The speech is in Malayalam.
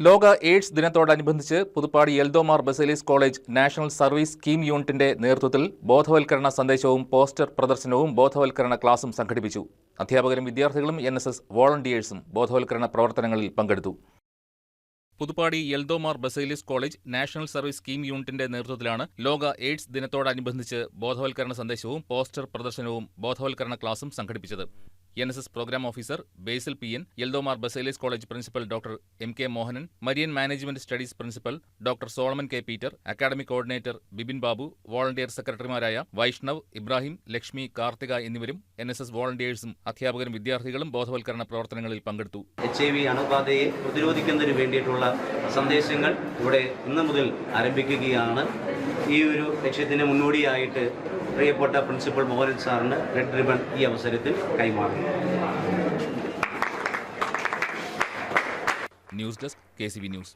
ലോക എയ്ഡ്സ് ദിനത്തോടനുബന്ധിച്ച് Puthuppadi Eldho Mar Baselios college national service scheme യൂണിറ്റിന്റെ നേതൃത്വത്തിൽ ബോധവൽക്കരണ സന്ദേശവും പോസ്റ്റർ പ്രദർശനവും ബോധവൽക്കരണ ക്ലാസും സംഘടിപ്പിച്ചു. അധ്യാപകരും വിദ്യാർത്ഥികളും NSS വോളണ്ടിയേഴ്സും ബോധവൽക്കരണ പ്രവർത്തനങ്ങളിൽ പങ്കെടുത്തു. Puthuppadi Eldho Mar Baselios college national service scheme യൂണിറ്റിന്റെ നേതൃത്വത്തിലാണ് ലോക എയ്ഡ്സ് ദിനത്തോടനുബന്ധിച്ച് ബോധവൽക്കരണ സന്ദേശവും പോസ്റ്റർ പ്രദർശനവും ബോധവൽക്കരണ ക്ലാസും സംഘടിപ്പിച്ചത്. NSS program officer Basil PN, Eldho Mar Baselios college principal doctor MK Mohanan, Marian management studies principal doctor Solomon K. Peter, academic coordinator Bibin Babu, volunteer സെക്രട്ടറിമാരായ വൈഷ്ണവ്, ഇബ്രാഹിം, ലക്ഷ്മി, കാർത്തിക എന്നിവരും NSS വോളണ്ടിയേഴ്സും അധ്യാപകരും വിദ്യാർത്ഥികളും ബോധവൽക്കരണ പ്രവർത്തനങ്ങളിൽ പങ്കെടുത്തു. HIV അണുബാധയെ പ്രതിരോധിക്കുന്നതിന് വേണ്ടിയിട്ടുള്ള സന്ദേശങ്ങൾ ഇവിടെ ഇന്നു മുതൽ ആരംഭിക്കുകയാണ്. ഈ ഒരു ലക്ഷ്യത്തിന് മുന്നോടിയായിട്ട് പ്രിയപ്പെട്ട പ്രിൻസിപ്പൽ മോഹനൻ സാറിന് റെഡ് റിബൺ ഈ അവസരത്തിൽ കൈമാറുന്നു. News desk KCB news.